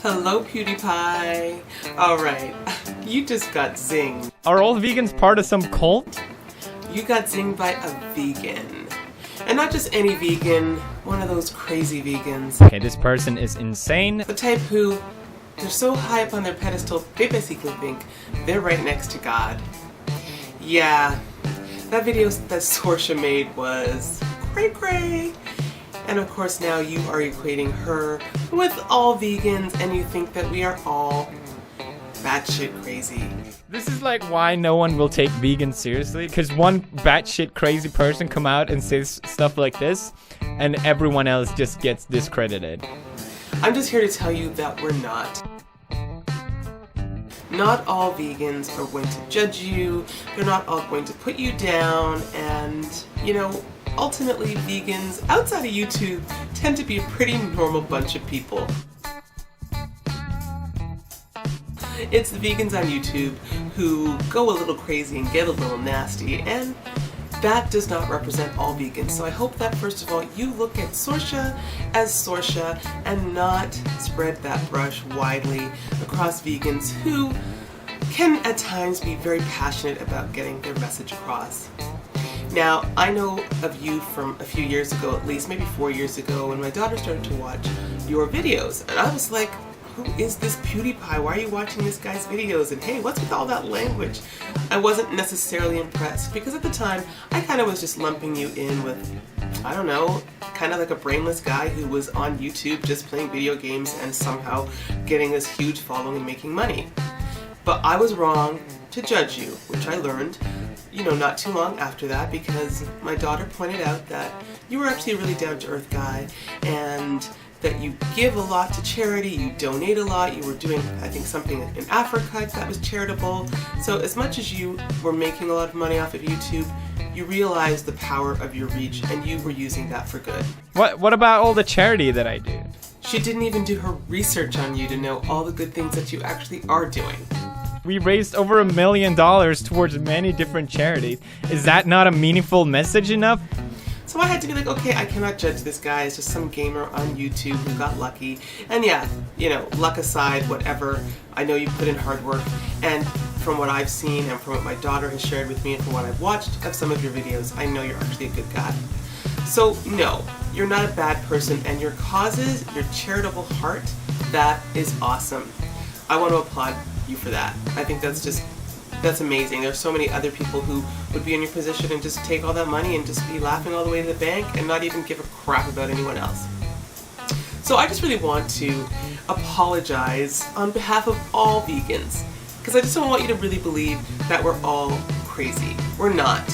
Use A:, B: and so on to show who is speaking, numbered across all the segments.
A: Hello, PewdiePie. Alright, you just got zinged.
B: Are all vegans part of some cult?
A: You got zinged by a vegan. And not just any vegan, one of those crazy vegans.
B: Okay, this person is insane.
A: The type who, they're so high up on their pedestal, they basically think they're right next to God. Yeah, that video that Sorsha made was cray-cray. And of course now you are equating her with all vegans and you think that we are all batshit crazy.
B: This is like why no one will take vegans seriously, because one batshit crazy person come out and says stuff like this and everyone else just gets discredited.
A: I'm just here to tell you that we're not. Not all vegans are going to judge you, they're not all going to put you down, and you know, ultimately vegans outside of YouTube tend to be a pretty normal bunch of people. It's the vegans on YouTube who go a little crazy and get a little nasty, and that does not represent all vegans. So I hope that first of all you look at Sorsha as Sorsha and not spread that brush widely across vegans who can at times be very passionate about getting their message across. Now, I know of you from a few years ago, at least maybe 4 years ago, when my daughter started to watch your videos, and I was like, who is this PewdiePie? Why are you watching this guy's videos? And hey, what's with all that language? I wasn't necessarily impressed because at the time I kind of was just lumping you in with, I don't know, kind of like a brainless guy who was on YouTube just playing video games and somehow getting this huge following and making money. But I was wrong to judge you, which I learned, you know, not too long after that, because my daughter pointed out that you were actually a really down-to-earth guy and that you give a lot to charity, you donate a lot, you were doing, I think, something in Africa that was charitable. So as much as you were making a lot of money off of YouTube, you realized the power of your reach and you were using that for good.
B: What about all the charity that I do?
A: She didn't even do her research on you to know all the good things that you actually are doing.
B: We raised over $1 million towards many different charities. Is that not a meaningful message enough?
A: So I had to be like, okay, I cannot judge this guy as just some gamer on YouTube who got lucky. And yeah, you know, luck aside, whatever, I know you put in hard work. And from what I've seen and from what my daughter has shared with me and from what I've watched of some of your videos, I know you're actually a good guy. So no, you're not a bad person, and your causes, your charitable heart, that is awesome. I want to applaud you for that. I think that's amazing. There's so many other people who would be in your position and just take all that money and just be laughing all the way to the bank and not even give a crap about anyone else. So I just really want to apologize on behalf of all vegans, because I just don't want you to really believe that we're all crazy. We're not.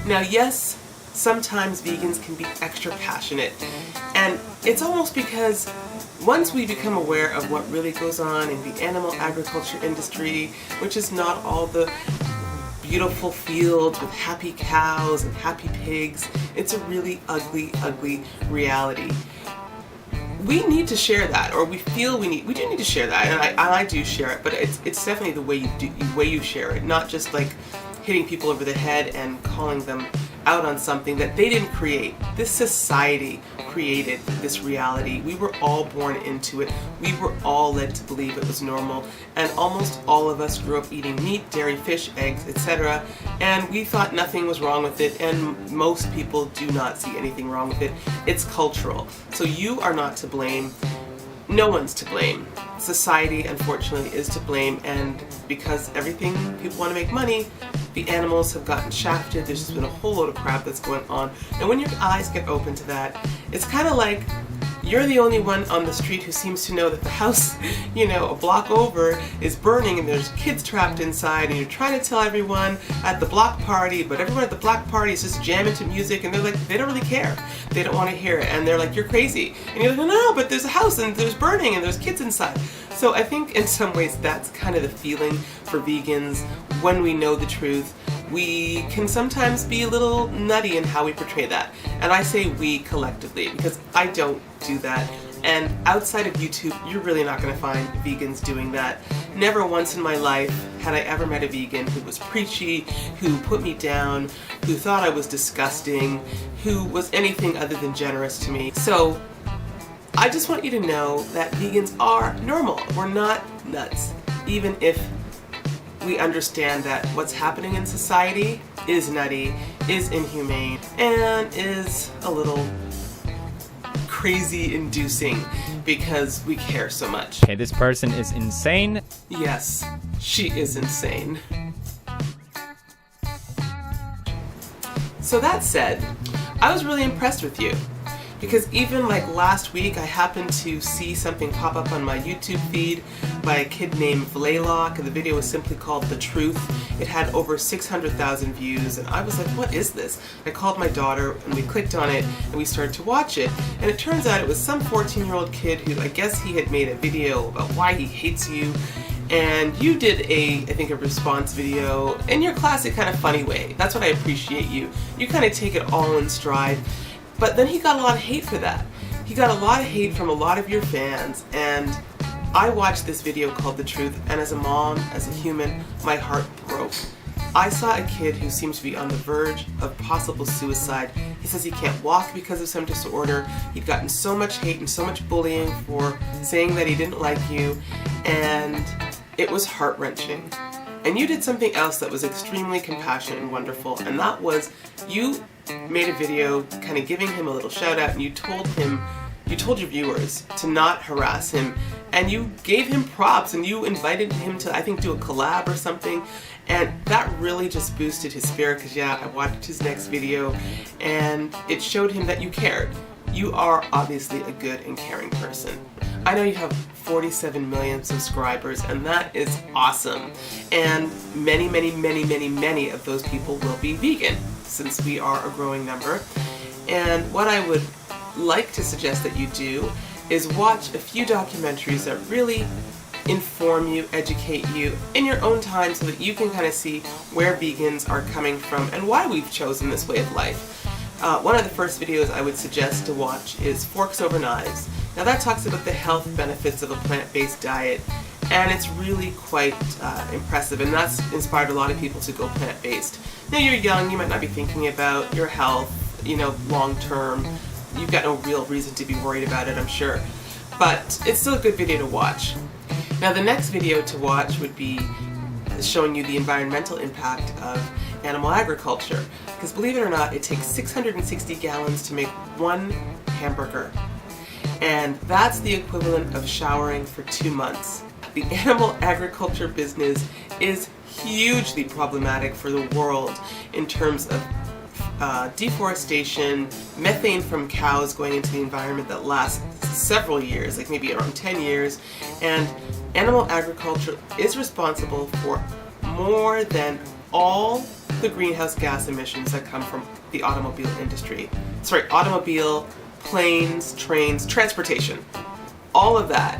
A: Now yes, sometimes vegans can be extra passionate, and it's almost because once we become aware of what really goes on in the animal agriculture industry, which is not all the beautiful fields with happy cows and happy pigs, it's a really ugly, ugly reality. We need to share that, or we feel we do need to share that, and I do share it, but it's definitely the way you share it, not just like hitting people over the head and calling them out on something that they didn't create. This society created this reality. We were all born into it. We were all led to believe it was normal, and almost all of us grew up eating meat, dairy, fish, eggs, etc. And we thought nothing was wrong with it, and most people do not see anything wrong with it. It's cultural. So you are not to blame. No one's to blame. Society, unfortunately, is to blame, and because everything people want to make money, the animals have gotten shafted. There's just been a whole load of crap that's going on, and when your eyes get open to that, it's kind of like you're the only one on the street who seems to know that the house, you know, a block over is burning and there's kids trapped inside, and you're trying to tell everyone at the block party, but everyone at the block party is just jamming to music, and they're like, they don't really care. They don't want to hear it, and they're like, you're crazy. And you're like, no, but there's a house and there's burning and there's kids inside. So I think in some ways that's kind of the feeling for vegans when we know the truth. We can sometimes be a little nutty in how we portray that. And I say we collectively because I don't do that. And outside of YouTube, you're really not going to find vegans doing that. Never once in my life had I ever met a vegan who was preachy, who put me down, who thought I was disgusting, who was anything other than generous to me. So I just want you to know that vegans are normal. We're not nuts. Even if we understand that what's happening in society is nutty, is inhumane, and is a little crazy inducing because we care so much.
B: Okay, this person is insane.
A: Yes, she is insane. So that said, I was really impressed with you. Because even like last week, I happened to see something pop up on my YouTube feed by a kid named Vlaylock, and the video was simply called The Truth. It had over 600,000 views, and I was like, what is this? I called my daughter, and we clicked on it, and we started to watch it. And it turns out it was some 14-year-old kid who, I guess he had made a video about why he hates you. And you did I think a response video in your classic kind of funny way. That's what I appreciate you. You kind of take it all in stride. But then he got a lot of hate for that. He got a lot of hate from a lot of your fans, and I watched this video called The Truth, and as a mom, as a human, my heart broke. I saw a kid who seems to be on the verge of possible suicide. He says he can't walk because of some disorder. He'd gotten so much hate and so much bullying for saying that he didn't like you, and it was heart-wrenching. And you did something else that was extremely compassionate and wonderful, and that was you made a video kind of giving him a little shout out, and you told your viewers to not harass him, and you gave him props, and you invited him to, I think, do a collab or something, and that really just boosted his spirit, because yeah, I watched his next video, and it showed him that you cared. You are obviously a good and caring person. I know you have 47 million subscribers, and that is awesome. And many, many, many, many, many of those people will be vegan, since we are a growing number. And what I would like to suggest that you do is watch a few documentaries that really inform you, educate you in your own time, so that you can kind of see where vegans are coming from and why we've chosen this way of life. One of the first videos I would suggest to watch is Forks Over Knives. Now that talks about the health benefits of a plant-based diet, and it's really quite impressive, and that's inspired a lot of people to go plant-based. Now you're young, you might not be thinking about your health, long-term. You've got no real reason to be worried about it, I'm sure. But it's still a good video to watch. Now the next video to watch would be showing you the environmental impact of animal agriculture. Because believe it or not, it takes 660 gallons to make one hamburger. And that's the equivalent of showering for 2 months. The animal agriculture business is hugely problematic for the world in terms of deforestation, methane from cows going into the environment that lasts several years, like maybe around 10 years, and animal agriculture is responsible for more than all the greenhouse gas emissions that come from the automobile industry. Sorry, automobile, planes, trains, transportation. All of that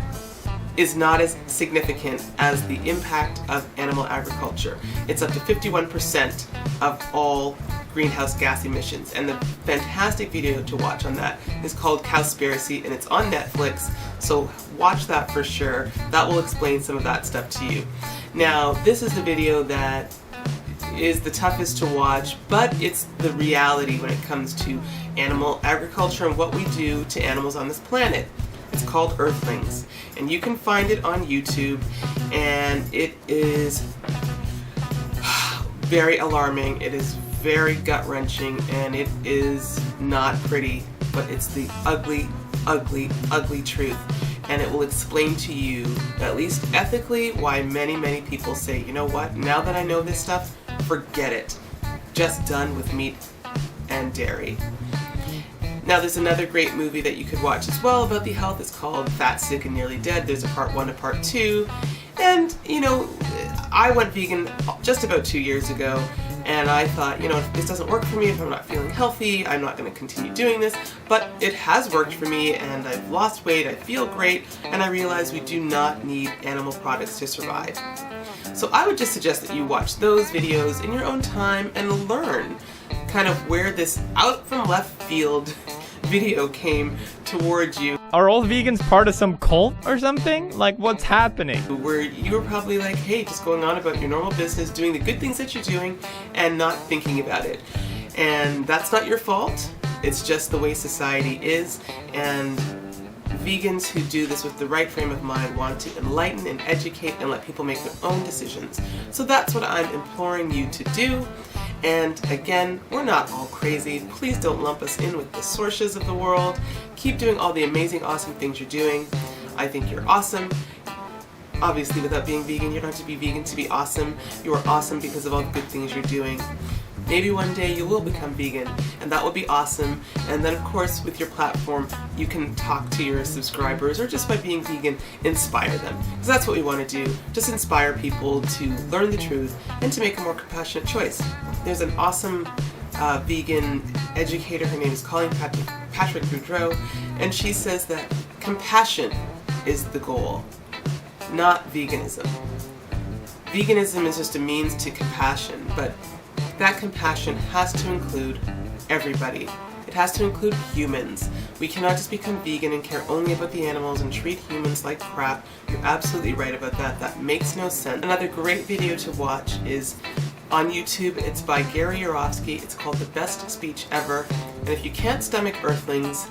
A: is not as significant as the impact of animal agriculture. It's up to 51% of all greenhouse gas emissions, and the fantastic video to watch on that is called Cowspiracy, and it's on Netflix, so watch that for sure. That will explain some of that stuff to you. Now, this is the video that is the toughest to watch, but it's the reality when it comes to animal agriculture and what we do to animals on this planet. It's called Earthlings, and you can find it on YouTube, and it is very alarming, it is very gut-wrenching, and it is not pretty, but it's the ugly, ugly, ugly truth. And it will explain to you, at least ethically, why many, many people say, you know what, now that I know this stuff, forget it. Just done with meat and dairy. Now there's another great movie that you could watch as well about the health. It's called Fat, Sick, and Nearly Dead. There's a part 1 and part 2. And, I went vegan just about 2 years ago, and I thought, if this doesn't work for me, if I'm not feeling healthy, I'm not going to continue doing this. But it has worked for me, and I've lost weight, I feel great, and I realize we do not need animal products to survive. So I would just suggest that you watch those videos in your own time and learn kind of where this out from left field video came towards you.
B: Are all vegans part of some cult or something? Like, what's happening?
A: Where you were probably like, hey, just going on about your normal business, doing the good things that you're doing, and not thinking about it. And that's not your fault. It's just the way society is, and Vegans who do this with the right frame of mind want to enlighten and educate and let people make their own decisions. So that's what I'm imploring you to do. And again, we're not all crazy. Please don't lump us in with the Sorshas of the world. Keep doing all the amazing, awesome things you're doing. I think you're awesome. Obviously, without being vegan, you don't have to be vegan to be awesome. You are awesome because of all the good things you're doing. Maybe one day you will become vegan, and that will be awesome. And then, of course, with your platform, you can talk to your subscribers, or just by being vegan, inspire them. Because that's what we want to do. Just inspire people to learn the truth and to make a more compassionate choice. There's an awesome vegan educator. Her name is Colleen Patrick Boudreau, and she says that compassion is the goal, not veganism. Veganism is just a means to compassion, but that compassion has to include everybody. It has to include humans. We cannot just become vegan and care only about the animals and treat humans like crap. You're absolutely right about that. That makes no sense. Another great video to watch is on YouTube. It's by Gary Yourofsky. It's called The Best Speech Ever. And if you can't stomach Earthlings,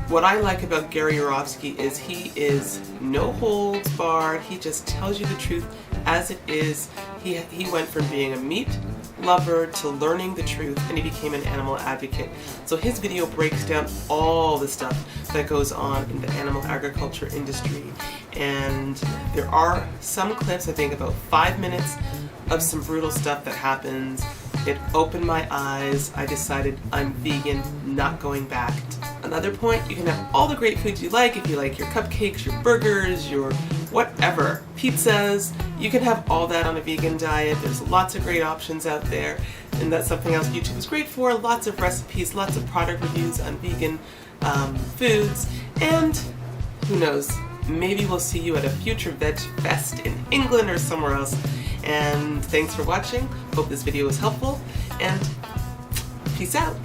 A: what I like about Gary Yourofsky is he is no holds barred. He just tells you the truth as it is. He went from being a meat lover to learning the truth, and he became an animal advocate. So his video breaks down all the stuff that goes on in the animal agriculture industry. And there are some clips, I think about 5 minutes, of some brutal stuff that happens. It opened my eyes. I decided I'm vegan, not going back. Another point, you can have all the great foods you like. If you like your cupcakes, your burgers, your whatever, pizzas, you can have all that on a vegan diet. There's lots of great options out there, and that's something else YouTube is great for. Lots of recipes, lots of product reviews on vegan foods, and who knows, maybe we'll see you at a future Veg Fest in England or somewhere else. And thanks for watching. Hope this video was helpful, and peace out.